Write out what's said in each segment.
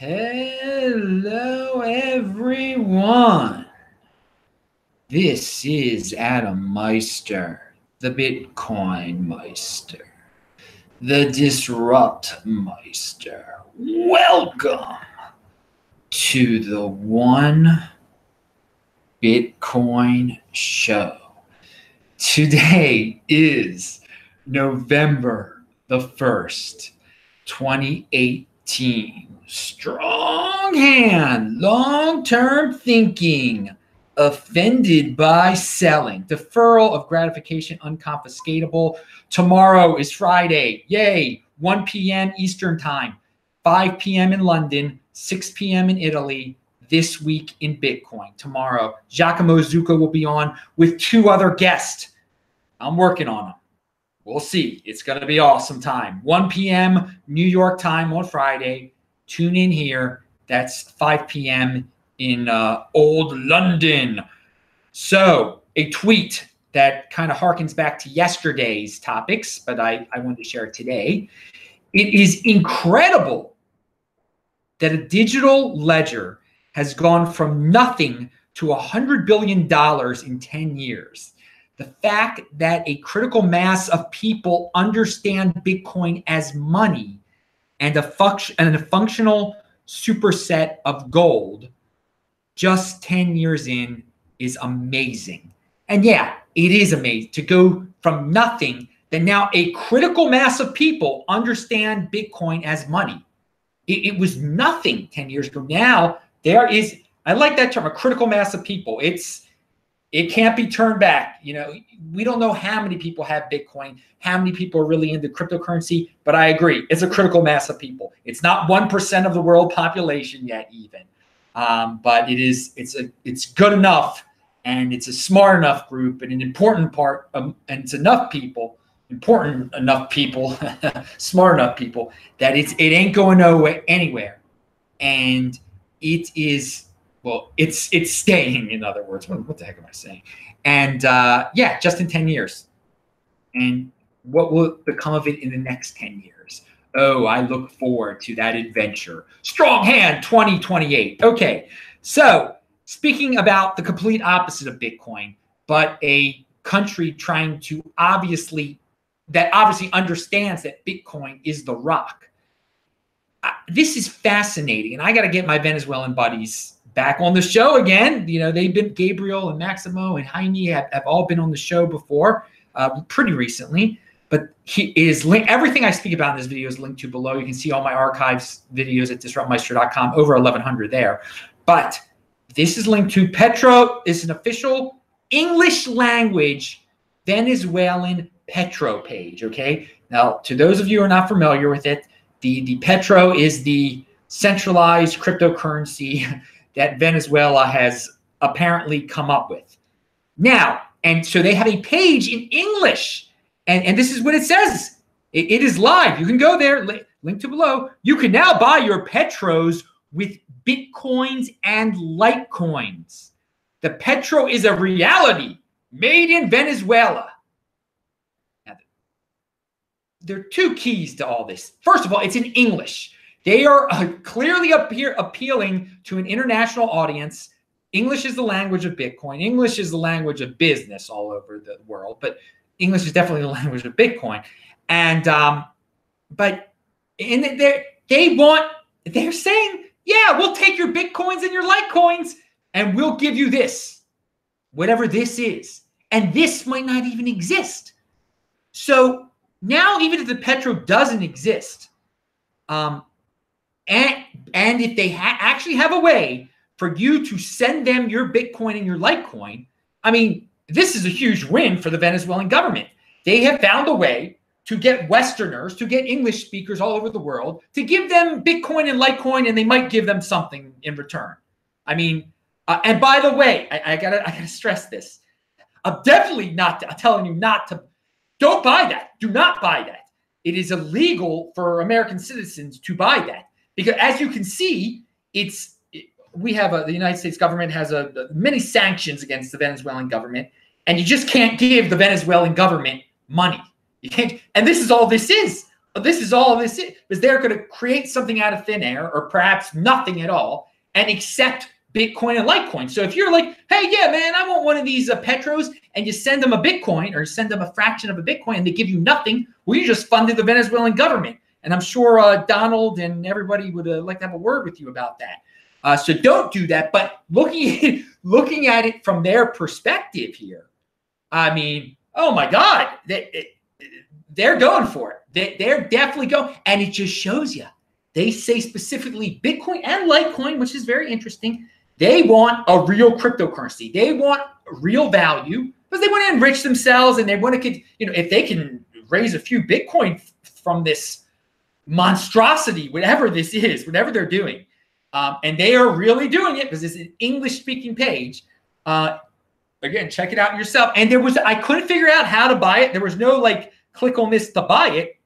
Hello, everyone. This is Adam Meister, the Bitcoin Meister, the Disrupt Meister. Welcome to the One Bitcoin Show. Today is November the 1st, 2018. Strong hand, long-term thinking, offended by selling, deferral of gratification unconfiscatable. Tomorrow is Friday. Yay. 1 p.m. Eastern time, 5 p.m. in London, 6 p.m. in Italy. This week in Bitcoin. Tomorrow, Giacomo Zucco will be on with 2 other guests. I'm working on them. We'll see. It's going to be awesome time. 1 p.m. New York time on Friday. Tune in here. That's 5 p.m. in old London. So a tweet that kind of harkens back to yesterday's topics, but I wanted to share it today. It is incredible that a digital ledger has gone from nothing to $100 billion in 10 years. The fact that a critical mass of people understand Bitcoin as money and a functional superset of gold just 10 years in is amazing. And yeah, it is amazing to go from nothing that now a critical mass of people understand Bitcoin as money. It was nothing 10 years ago. Now there is, I like that term, a critical mass of people. It can't be turned back. You know, we don't know how many people have Bitcoin, how many people are really into cryptocurrency, but I agree, it's a critical mass of people. It's not 1% of the world population yet even, but it's good enough, and it's a smart enough group, and an important part, and it's enough people, important enough people, smart enough people that it ain't going nowhere anywhere, and it is. Well, it's staying, in other words. What the heck am I saying? And yeah, just in 10 years. And what will become of it in the next 10 years? Oh, I look forward to that adventure. Strong hand 2028. Okay, so speaking about the complete opposite of Bitcoin, but a country trying to obviously understands that Bitcoin is the rock. This is fascinating, and I got to get my Venezuelan buddies back on the show again. You know, they've been, Gabriel and Maximo and Jaime have all been on the show before, pretty recently. But he is linked. Everything I speak about in this video is linked to below. You can see all my archives videos at disruptmeister.com, over 1,100 there. But this is linked to Petro. Is an official English language Venezuelan Petro page. Okay. Now, to those of you who are not familiar with it, the Petro is the centralized cryptocurrency that Venezuela has apparently come up with. Now, and so they have a page in English, and this is what it says. It is live. You can go there, link to below. You can now buy your Petros with Bitcoins and Litecoins. The Petro is a reality made in Venezuela. Now, there are 2 keys to all this. First of all, it's in English. They are clearly appealing to an international audience. English is the language of Bitcoin. English is the language of business all over the world, but English is definitely the language of Bitcoin. And they're saying, yeah, we'll take your Bitcoins and your Litecoins, and we'll give you this, whatever this is. And this might not even exist. So now, even if the Petro doesn't exist, and if they actually have a way for you to send them your Bitcoin and your Litecoin, I mean, this is a huge win for the Venezuelan government. They have found a way to get Westerners, to get English speakers all over the world, to give them Bitcoin and Litecoin, and they might give them something in return. I mean, and by the way, I gotta stress this. I'm definitely not telling you don't buy that. Do not buy that. It is illegal for American citizens to buy that. Because as you can see, the United States government has many sanctions against the Venezuelan government, and you just can't give the Venezuelan government money. You can't, and this is all this is. this is all this is they're going to create something out of thin air, or perhaps nothing at all, and accept Bitcoin and Litecoin. So if you're like, hey, yeah, man, I want one of these Petros, and you send them a Bitcoin or send them a fraction of a Bitcoin and they give you nothing, well, you just funded the Venezuelan government. And I'm sure Donald and everybody would like to have a word with you about that. So don't do that. But looking at it from their perspective here, I mean, oh my God, they're going for it. They're definitely going. And it just shows you. They say specifically Bitcoin and Litecoin, which is very interesting. They want a real cryptocurrency. They want real value because they want to enrich themselves, and they want to, if they can raise a few Bitcoin from this monstrosity, whatever this is, whatever they're doing. And they are really doing it because it's an English-speaking page. Again, check it out yourself. And I couldn't figure out how to buy it. There was no click on this to buy it,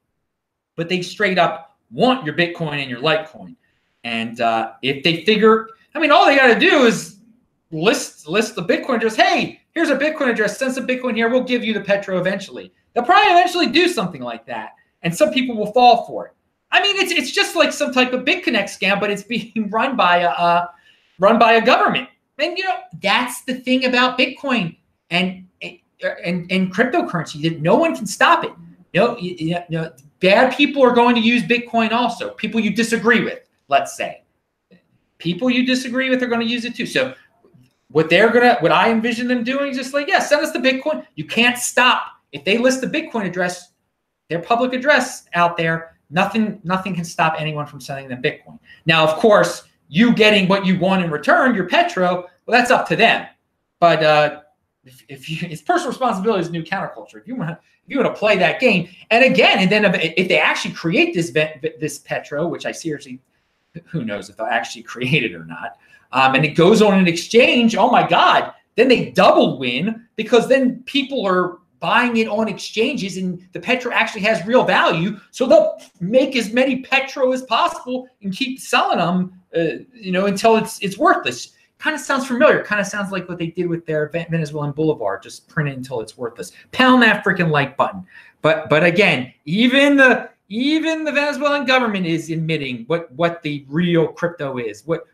but they straight up want your Bitcoin and your Litecoin. And if they figure, all they got to do is list the Bitcoin address. Hey, here's a Bitcoin address. Send some Bitcoin here. We'll give you the Petro eventually. They'll probably eventually do something like that. And some people will fall for it. It's just like some type of BitConnect scam, but it's being run by a government. And that's the thing about Bitcoin and cryptocurrency, that no one can stop it. Bad people are going to use Bitcoin also. People you disagree with, let's say. People you disagree with are going to use it too. So what I envision them doing is just send us the Bitcoin. You can't stop. If they list the Bitcoin address, their public address out there, nothing can stop anyone from sending them Bitcoin. Now, of course, you getting what you want in return, your Petro, well, that's up to them. But it's personal responsibility is new counterculture. If you want to play that game, and then if they actually create this Petro, which I seriously, who knows if they'll actually create it or not, and it goes on an exchange, oh my God, then they double win, because then people are buying it on exchanges, and the Petro actually has real value. So they'll make as many Petro as possible and keep selling them, until it's worthless. Kind of sounds familiar. Kind of sounds like what they did with their Venezuelan Boulevard. Just print it until it's worthless. Pound that freaking like button. But again, even the Venezuelan government is admitting what the real crypto is, what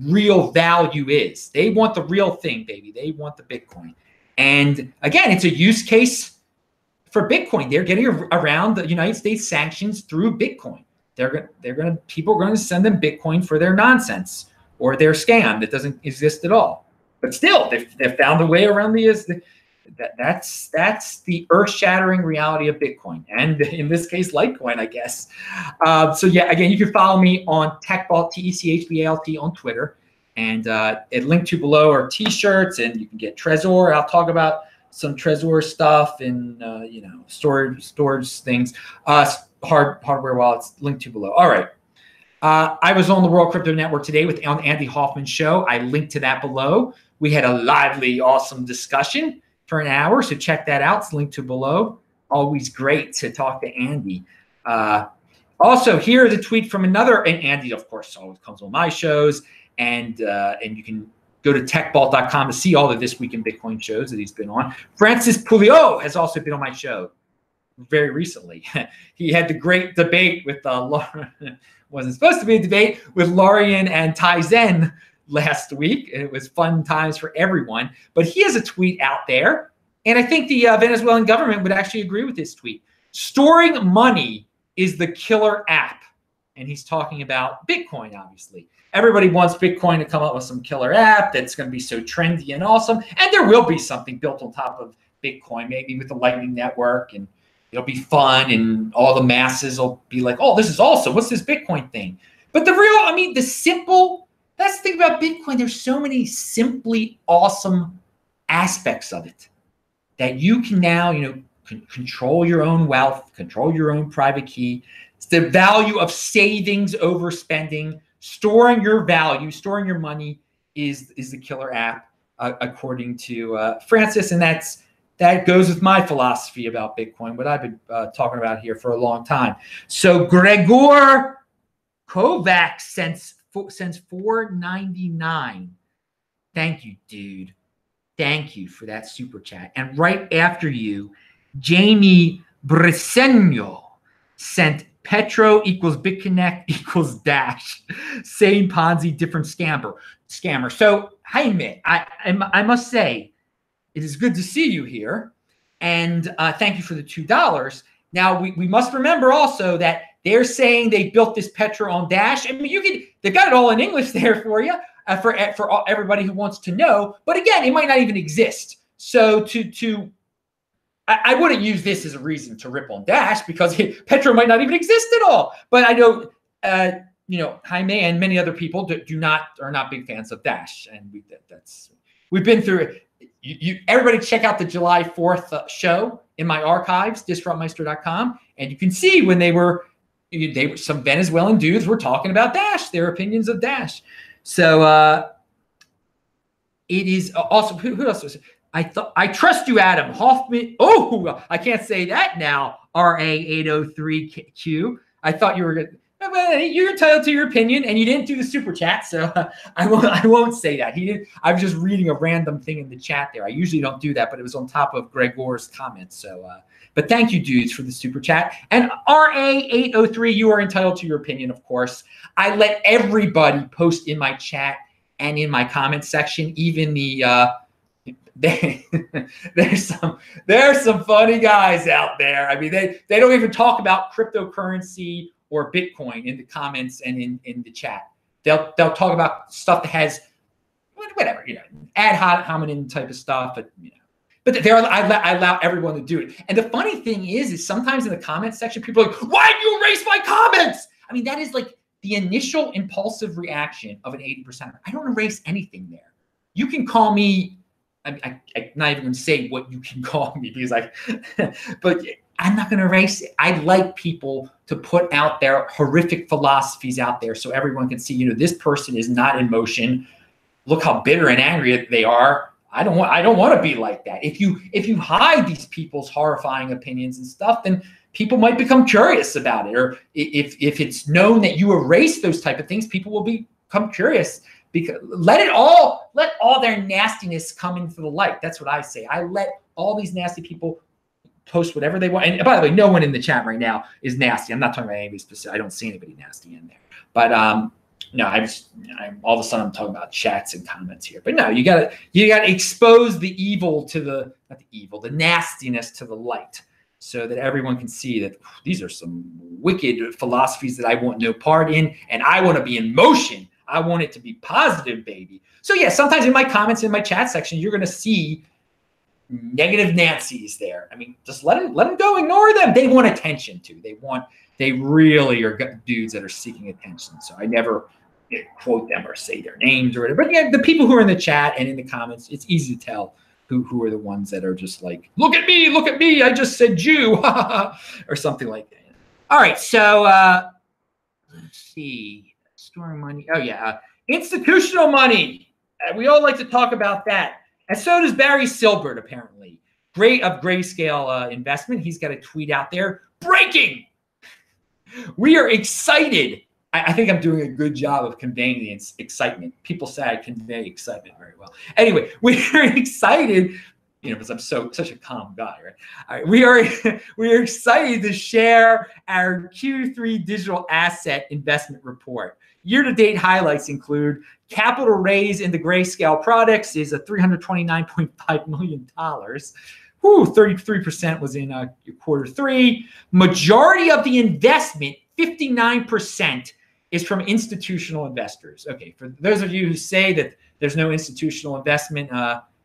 real value is. They want the real thing, baby. They want the Bitcoin. And again, it's a use case for Bitcoin. They're getting around the United States sanctions through Bitcoin. People are going to send them Bitcoin for their nonsense or their scam that doesn't exist at all. But still, they've found a way around that's the earth-shattering reality of Bitcoin, and in this case, Litecoin, I guess. So yeah, again, you can follow me on TechBalt, TechBalt on Twitter. And linked to below are T-shirts, and you can get Trezor. I'll talk about some Trezor stuff and storage things, hardware wallets. Linked to below. All right. I was on the World Crypto Network today on the Andy Hoffman Show. I linked to that below. We had a lively, awesome discussion for an hour, so check that out. It's linked to below. Always great to talk to Andy. Also, here is a tweet from another, and Andy, of course, always comes on my shows. And you can go to techbalt.com to see all the This Week in Bitcoin shows that he's been on. Francis Pouliot has also been on my show very recently. He had the great debate with wasn't supposed to be a debate with Lorian and Tizen last week. It was fun times for everyone. But he has a tweet out there, and I think the Venezuelan government would actually agree with this tweet. Storing money is the killer app. And he's talking about Bitcoin, obviously. Everybody wants Bitcoin to come up with some killer app that's going to be so trendy and awesome. And there will be something built on top of Bitcoin, maybe with the Lightning Network, and it'll be fun, and all the masses will be like, oh, this is awesome. What's this Bitcoin thing? But that's the thing about Bitcoin. There's so many simply awesome aspects of it that you can now, control your own wealth, control your own private key. It's the value of savings over spending. Storing your value, storing your money is the killer app, according to Francis. And that goes with my philosophy about Bitcoin, what I've been talking about here for a long time. So Gregor Kovac sends $4.99. Thank you, dude. Thank you for that super chat. And right after you, Jamie Briseno sent Petro equals BitConnect equals Dash. Same Ponzi, different scammer. So, Jaime, I must say, it is good to see you here. And thank you for the $2. Now, we must remember also that they're saying they built this Petro on Dash. I mean, they've got it all in English there for you, for everybody who wants to know. But again, it might not even exist. So I wouldn't use this as a reason to rip on Dash because Petro might not even exist at all. But I know, Jaime and many other people are not big fans of Dash, and we've been through it. Everybody check out the July 4th show in my archives, disruptmeister.com, and you can see when they were some Venezuelan dudes were talking about Dash, their opinions of Dash. So it is also who else was it? I trust you, Adam Hoffman. Oh, I can't say that now. RA803Q. I thought you were good. Well, you're entitled to your opinion, and you didn't do the super chat, so I won't say that. He did. I was just reading a random thing in the chat there. I usually don't do that, but it was on top of Gregor's comments. So, but thank you, dudes, for the super chat. And RA803, you are entitled to your opinion, of course. I let everybody post in my chat and in my comment section, even the. There's some funny guys out there. I mean, they don't even talk about cryptocurrency or Bitcoin in the comments and in the chat. They'll talk about stuff that has whatever, ad hominem type of stuff, but I allow everyone to do it. And the funny thing is sometimes in the comment section, people are like, why did you erase my comments? I mean, that is like the initial impulsive reaction of an 80%. I don't erase anything there. You can call me, I'm not even going to say what you can call me because but I'm not going to erase it. I like people to put out their horrific philosophies out there so everyone can see, this person is not in motion. Look how bitter and angry they are. I don't want to be like that. If you hide these people's horrifying opinions and stuff, then people might become curious about it. Or if it's known that you erase those type of things, people will become curious. Because let all their nastiness come into the light. That's what I say. I let all these nasty people post whatever they want. And by the way, no one in the chat right now is nasty. I'm not talking about anybody specific. I don't see anybody nasty in there. But no, I'm all of a sudden I'm talking about chats and comments here. But no, you gotta expose the evil the nastiness to the light, so that everyone can see that these are some wicked philosophies that I want no part in, and I want to be in motion. I want it to be positive, baby. So yeah, sometimes in my comments in my chat section, you're going to see negative Nancy's there. I mean, just let them go. Ignore them. They want attention too. They really are dudes that are seeking attention. So I never quote them or say their names or whatever. But yeah, the people who are in the chat and in the comments, it's easy to tell who are the ones that are just like, look at me. I just said Jew or something like that. All right. So let's see. Storing money. Oh, yeah. Institutional money. We all like to talk about that. And so does Barry Silbert, apparently. Grayscale Investment. He's got a tweet out there. Breaking. We are excited. I think I'm doing a good job of conveying the excitement. People say I convey excitement very well. Anyway, we are excited, because I'm such a calm guy, right? All right, we are excited to share our Q3 digital asset investment report. Year-to-date highlights include capital raise in the Grayscale products is $329.5 million. 33% was in quarter three. Majority of the investment, 59%, is from institutional investors. Okay, for those of you who say that there's no institutional investment,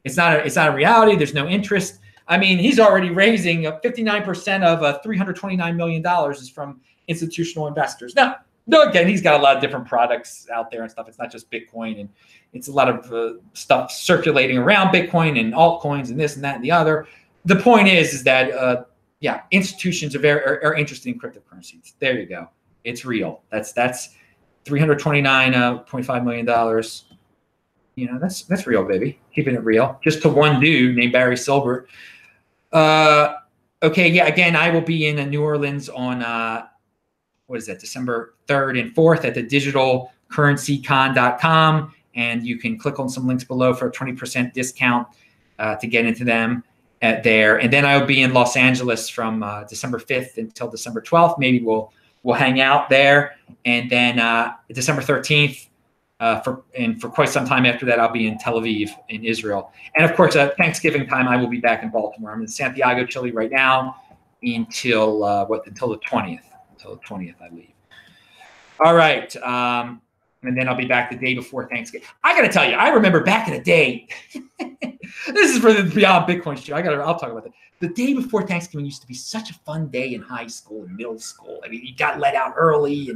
it's not a reality. There's no interest. I mean, he's already raising 59% of $329 million is from institutional investors. Now, again, he's got a lot of different products out there and stuff. It's not just Bitcoin, and it's a lot of stuff circulating around Bitcoin and altcoins and this and that and the other. The point is that institutions are interested in cryptocurrencies. There you go. It's real. That's $329.5 million. That's real, baby. Keeping it real. Just to one dude named Barry Silbert. Okay, yeah. Again, I will be in New Orleans on December 3rd and 4th at the digitalcurrencycon.com, and you can click on some links below for a 20% discount to get into them there. And then I'll be in Los Angeles from December 5th until December 12th. Maybe we'll we'll hang out there. And then December 13th, for quite some time after that, I'll be in Tel Aviv in Israel. And of course, Thanksgiving time, I will be back in Baltimore. I'm in Santiago, Chile right now until the 20th. Until the 20th, I leave. All right. And then I'll be back the day before Thanksgiving. I got to tell you, I remember back in the day, this is for the Beyond Bitcoin show. I'll talk about that. The day before Thanksgiving used to be such a fun day in high school and middle school. I mean, you got let out early.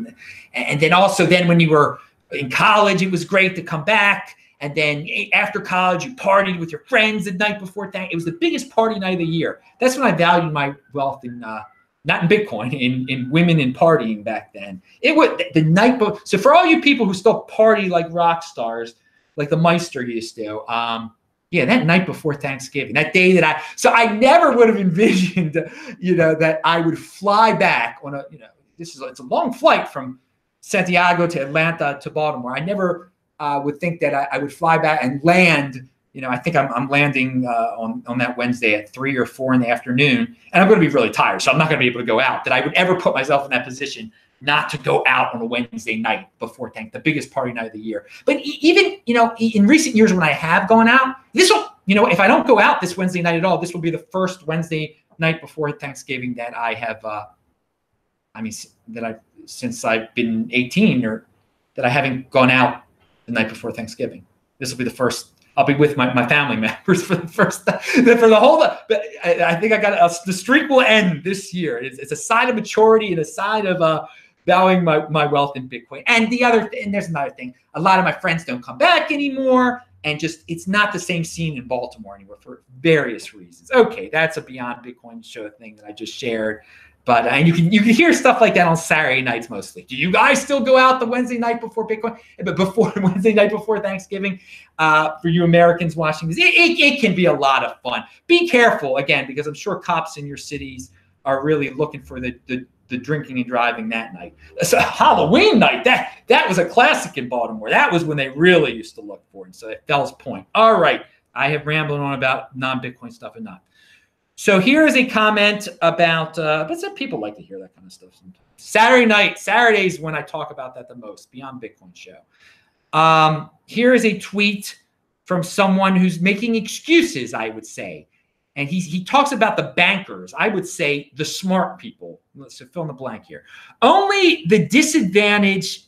And then also when you were in college, it was great to come back. And then after college, you partied with your friends the night before Thanksgiving. It was the biggest party night of the year. That's when I valued my wealth in not in Bitcoin, in women and partying back then. It was the night before. So for all you people who still party like rock stars, like the Meister used to, that night before Thanksgiving, that day I never would have envisioned, that I would fly back on it's a long flight from Santiago to Atlanta to Baltimore. I never would think that I would fly back and land. I think I'm landing on that Wednesday at 3 or 4 in the afternoon, and I'm going to be really tired, so I'm not going to be able to go out. That I would ever put myself in that position not to go out on a Wednesday night before the biggest party night of the year. But even, in recent years when I have gone out, this will, if I don't go out this Wednesday night at all, this will be the first Wednesday night before Thanksgiving that I have, since I've been 18, or that I haven't gone out the night before Thanksgiving. This will be the first. I'll be with my family members for the first time, for the whole. But I think the streak will end this year. It's a sign of maturity and a sign of valuing my wealth in Bitcoin. And there's another thing. A lot of my friends don't come back anymore, and it's not the same scene in Baltimore anymore for various reasons. Okay, that's a Beyond Bitcoin show thing that I just shared. But and you can hear stuff like that on Saturday nights mostly. Do you guys still go out the Wednesday night before Bitcoin? But before Wednesday night before Thanksgiving, for you Americans watching this, it can be a lot of fun. Be careful again, because I'm sure cops in your cities are really looking for the drinking and driving that night. So Halloween night, that was a classic in Baltimore. That was when they really used to look for it. And so that Fells Point. All right, I have rambled on about non-Bitcoin stuff and not. So here is a comment about, but some people like to hear that kind of stuff sometimes. Saturdays when I talk about that the most, Beyond Bitcoin show. Here is a tweet from someone who's making excuses, I would say. And he talks about the bankers. I would say the smart people. Let's fill in the blank here. Only the disadvantage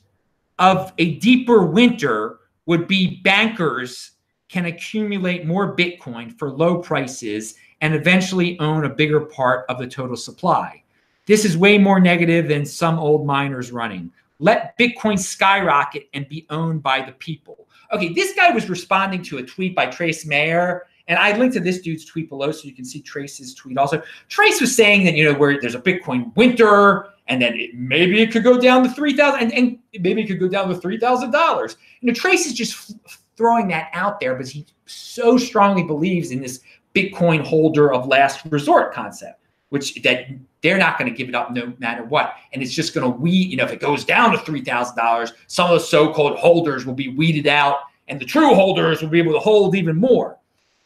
of a deeper winter would be bankers can accumulate more Bitcoin for low prices and eventually own a bigger part of the total supply. This is way more negative than some old miners running. Let Bitcoin skyrocket and be owned by the people. Okay, this guy was responding to a tweet by Trace Mayer, and I linked to this dude's tweet below so you can see Trace's tweet also. Trace was saying that, where there's a Bitcoin winter, and then maybe it could go down to $3,000, and maybe it could go down to $3,000. Trace is just throwing that out there because he so strongly believes in this Bitcoin holder of last resort concept, which that they're not going to give it up no matter what. And it's just going to if it goes down to $3,000, some of the so-called holders will be weeded out and the true holders will be able to hold even more.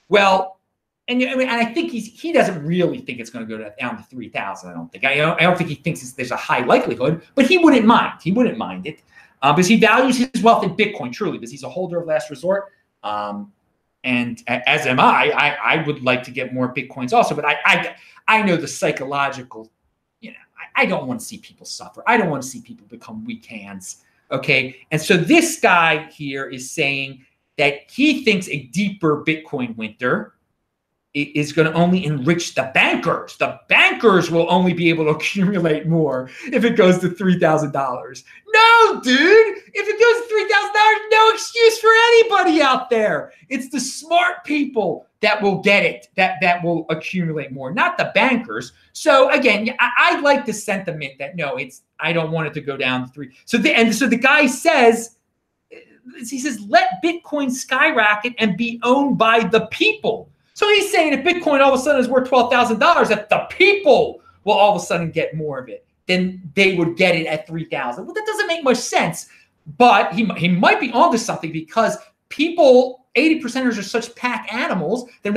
Well, and I think he doesn't really think it's going to go down to 3,000. I don't think. I don't think he thinks there's a high likelihood, but he wouldn't mind. He wouldn't mind it because he values his wealth in Bitcoin truly, because he's a holder of last resort. And as am I would like to get more Bitcoins also, but I know the psychological, I don't want to see people suffer. I don't want to see people become weak hands. Okay. And so this guy here is saying that he thinks a deeper Bitcoin winter is going to only enrich the bankers. The bankers will only be able to accumulate more if it goes to $3,000. No, dude. If it goes to $3,000, no excuse for anybody out there. It's the smart people that will get it, that will accumulate more, not the bankers. So again, I like the sentiment that no, I don't want it to go down to 3. So the guy says, let Bitcoin skyrocket and be owned by the people. So he's saying if Bitcoin all of a sudden is worth $12,000, that the people will all of a sudden get more of it, then they would get it at 3,000. Well, that doesn't make much sense. But he might be onto something, because people, 80%ers are such pack animals. They're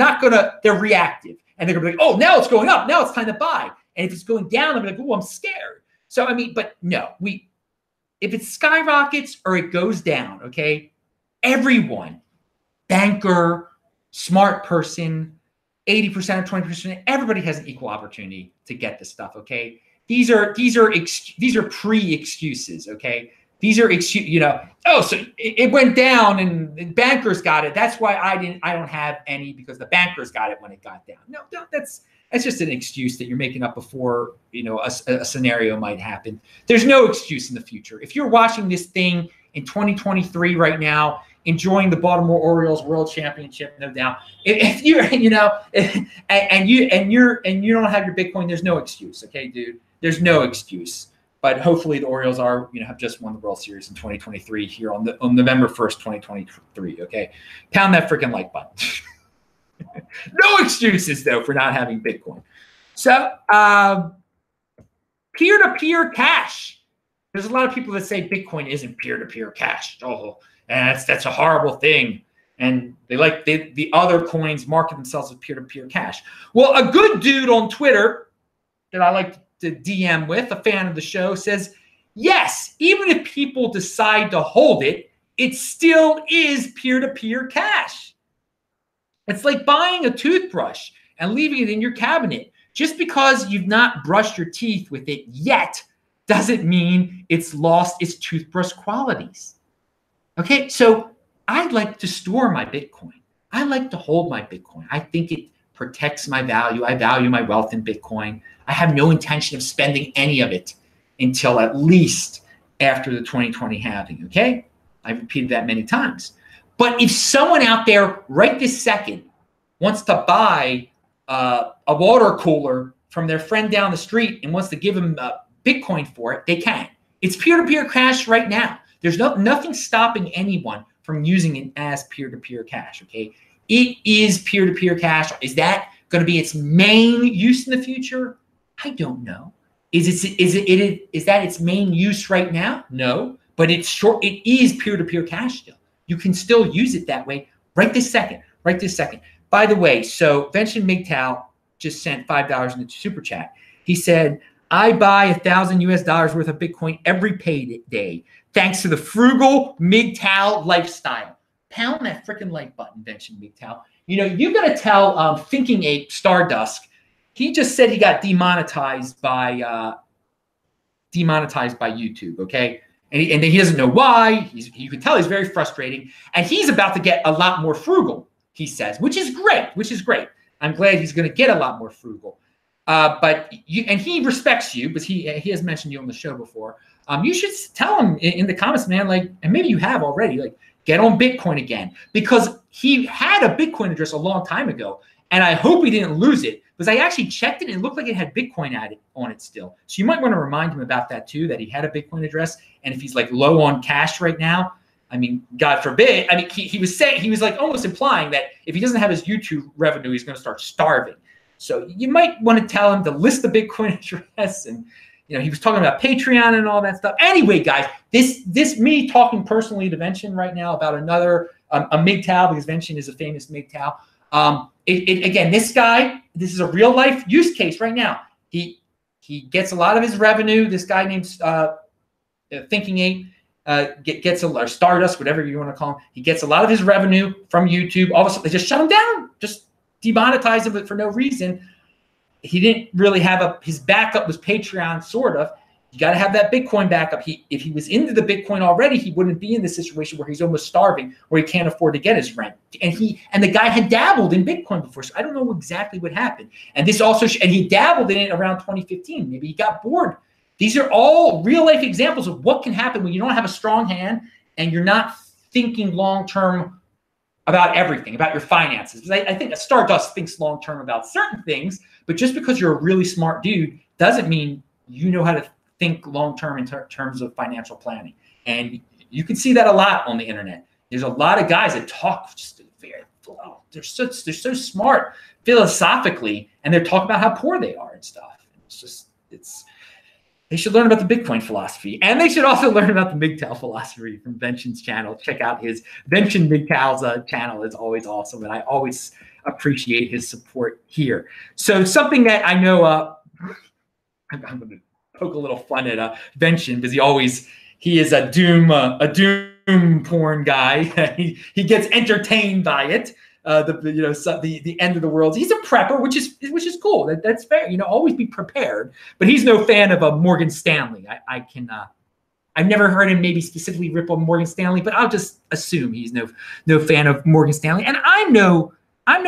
reactive. And they're going to be like, oh, now it's going up. Now it's time to buy. And if it's going down, I'm like, oh, I'm scared. So, I mean, but no, if it skyrockets or it goes down, okay, everyone, banker, smart person, 80% or 20%, everybody has an equal opportunity to get this stuff, okay? These are pre-excuses, okay? These are so it went down and the bankers got it. That's why I don't have any because the bankers got it when it got down. No, that's just an excuse that you're making up before, a scenario might happen. There's no excuse in the future. If you're watching this thing in 2023 right now, enjoying the Baltimore Orioles World Championship, no doubt. If you're, and you don't have your Bitcoin, there's no excuse, okay, dude. There's no excuse. But hopefully the Orioles have just won the World Series in 2023 here on November 1st, 2023. Okay, pound that freaking like button. No excuses though for not having Bitcoin. So peer-to-peer cash. There's a lot of people that say Bitcoin isn't peer-to-peer cash. Oh, and that's a horrible thing. And the other coins market themselves as peer-to-peer cash. Well, a good dude on Twitter that I like to DM with, a fan of the show, says, yes, even if people decide to hold it, it still is peer-to-peer cash. It's like buying a toothbrush and leaving it in your cabinet. Just because you've not brushed your teeth with it yet doesn't mean it's lost its toothbrush qualities. Okay, so I like to store my Bitcoin. I like to hold my Bitcoin. I think it protects my value. I value my wealth in Bitcoin. I have no intention of spending any of it until at least after the 2020 halving, okay? I've repeated that many times. But if someone out there right this second wants to buy a water cooler from their friend down the street and wants to give them Bitcoin for it, they can. It's peer-to-peer cash right now. There's nothing stopping anyone from using it as peer-to-peer cash, okay? It is peer-to-peer cash. Is that going to be its main use in the future? I don't know. Is that its main use right now? No, but it is peer-to-peer cash still. You can still use it that way right this second. By the way, so Vincent MGTOW just sent $5 in the super chat. He said, I buy $1,000 worth of Bitcoin every payday, thanks to the frugal MGTOW lifestyle. Pound that freaking like button, Vincent MGTOW. You got to tell Thinking Ape Stardust. He just said he got demonetized by YouTube. Okay, and he doesn't know why. You can tell he's very frustrating, and he's about to get a lot more frugal. He says, which is great. I'm glad he's going to get a lot more frugal. But he respects you, because he has mentioned you on the show before. You should tell him in the comments, man. And maybe you have already. Get on Bitcoin again, because he had a Bitcoin address a long time ago, and I hope he didn't lose it, because I actually checked it and it looked like it had Bitcoin on it still. So you might want to remind him about that too, that he had a Bitcoin address, and if he's low on cash right now, I mean, God forbid. I mean, he was almost implying that if he doesn't have his YouTube revenue, he's going to start starving. So you might want to tell him to list the Bitcoin address, and he was talking about Patreon and all that stuff. Anyway, guys, this me talking personally to Vincent right now about another a MGTOW, because Vincent is a famous MGTOW. Again, this is a real life use case right now. He gets a lot of his revenue. This guy named Thinking Ape gets or Stardust, whatever you want to call him. He gets a lot of his revenue from YouTube. All of a sudden, they just shut him down, just demonetize him for no reason. He didn't really have his backup was Patreon, sort of. You got to have that Bitcoin backup. If he was into the Bitcoin already, he wouldn't be in this situation where he's almost starving, where he can't afford to get his rent. And the guy had dabbled in Bitcoin before, so I don't know exactly what happened. And this also, and he dabbled in it around 2015. Maybe he got bored. These are all real life examples of what can happen when you don't have a strong hand and you're not thinking long term about everything, about your finances. I think a Stardust thinks long term about certain things, but just because you're a really smart dude doesn't mean you know how to think long term in terms of financial planning. And you can see that a lot on the internet. There's a lot of guys that talk just they're so smart philosophically, and they're talking about how poor they are and stuff. They should learn about the Bitcoin philosophy, and they should also learn about the MGTOW philosophy from Vincent's channel. Check out his Vincent MGTOW's channel. Is always awesome, and I always appreciate his support here. So something that I know, I'm going to poke a little fun at Vention because he is a doom porn guy. he gets entertained by it. The end of the world. He's a prepper, which is cool. That's fair. Always be prepared. But he's no fan of Morgan Stanley. I've never heard him maybe specifically rip on Morgan Stanley, but I'll just assume he's no fan of Morgan Stanley. And I'm no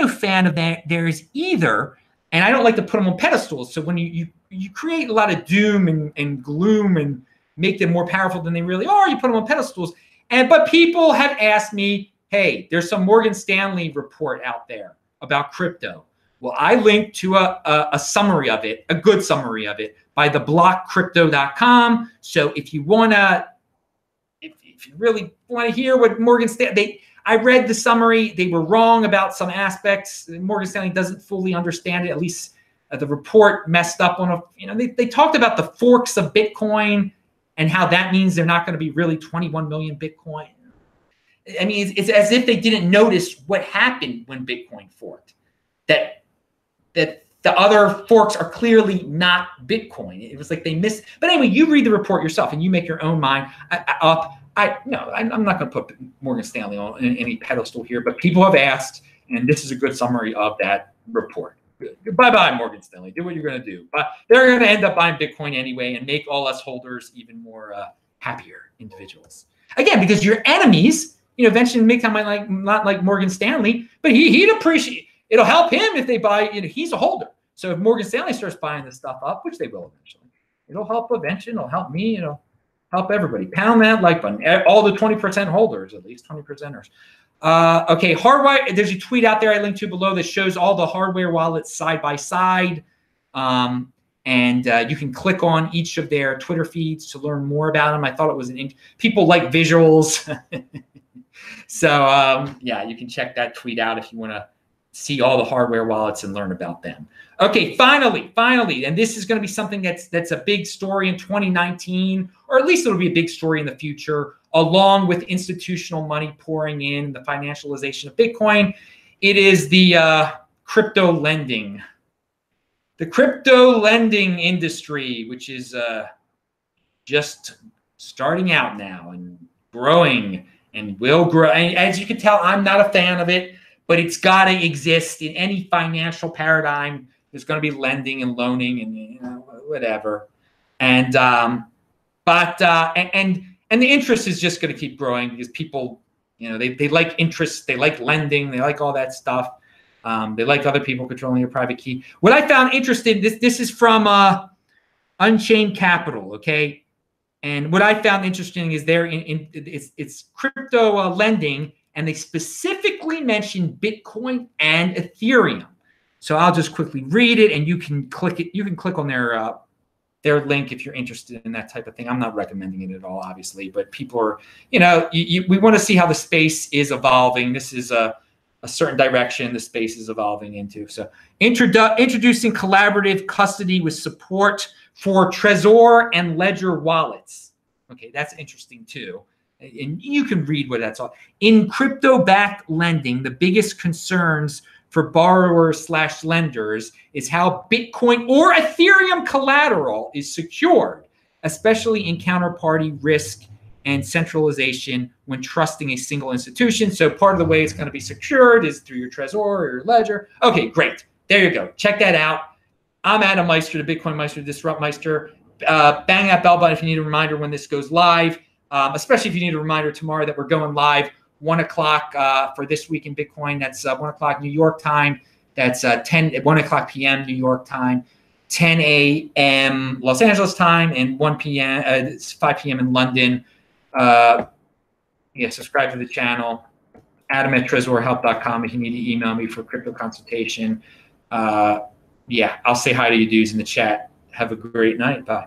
fan of theirs either. And I don't like to put them on pedestals. So when you create a lot of doom and gloom and make them more powerful than they really are, you put them on pedestals. But people have asked me, hey, there's some Morgan Stanley report out there about crypto. Well, I linked to a summary of it, a good summary of it, by theblockcrypto.com. So if you really want to hear what Morgan Stanley, I read the summary. They were wrong about some aspects. Morgan Stanley doesn't fully understand it. At least the report messed up on they talked about the forks of Bitcoin and how that means they're not going to be really 21 million Bitcoin. I mean, it's as if they didn't notice what happened when Bitcoin forked. That the other forks are clearly not Bitcoin. It was like they missed. But anyway, you read the report yourself and you make your own mind up. I'm not going to put Morgan Stanley on any pedestal here, but people have asked, and this is a good summary of that report. Bye-bye, Morgan Stanley. Do what you're going to do. But they're going to end up buying Bitcoin anyway and make all us holders even more happier individuals. Again, because your enemies, eventually might not like Morgan Stanley, but he'd appreciate. It'll help him if they buy. He's a holder. So if Morgan Stanley starts buying this stuff up, which they will eventually, it'll help eventually. It'll help me. It'll help everybody. Pound that like button. All the 20% holders, at least 20%ers. Okay, hardware. There's a tweet out there I linked to below that shows all the hardware wallets side by side. And you can click on each of their Twitter feeds to learn more about them. I thought it was people like visuals. So yeah, you can check that tweet out if you want to see all the hardware wallets and learn about them. Okay, finally, and this is going to be something that's a big story in 2019, or at least it'll be a big story in the future, along with institutional money pouring in, the financialization of Bitcoin. It is the crypto lending. The crypto lending industry, which is just starting out now and growing and will grow. And as you can tell, I'm not a fan of it, but it's got to exist in any financial paradigm. There's going to be lending and loaning and whatever. And the interest is just going to keep growing because people, they like interest, they like lending, they like all that stuff. They like other people controlling your private key. What I found interesting, this is from Unchained Capital, okay? And what I found interesting is it's crypto lending, and they specifically mentioned Bitcoin and Ethereum. So I'll just quickly read it, and you can click it. You can click on their link if you're interested in that type of thing. I'm not recommending it at all, obviously, but people are, we want to see how the space is evolving. This is a certain direction the space is evolving into. So introducing collaborative custody with support for Trezor and Ledger wallets. Okay, that's interesting too. And you can read what that's all. In crypto-backed lending, the biggest concerns for borrowers/lenders is how Bitcoin or Ethereum collateral is secured, especially in counterparty risk and centralization when trusting a single institution. So part of the way it's going to be secured is through your Trezor or your Ledger. Okay, great. There you go. Check that out. I'm Adam Meister, the Bitcoin Meister, Disrupt Meister. Bang that bell button if you need a reminder when this goes live, especially if you need a reminder tomorrow that we're going live 1 o'clock for This Week in Bitcoin. That's 1 o'clock New York time. That's 1 o'clock p.m. New York time, 10 a.m. Los Angeles time, and 1 p.m. It's 5 p.m. in London. Subscribe to the channel. Adam@trezorhelp.com if you need to email me for crypto consultation. I'll say hi to you dudes in the chat. Have a great night. Bye.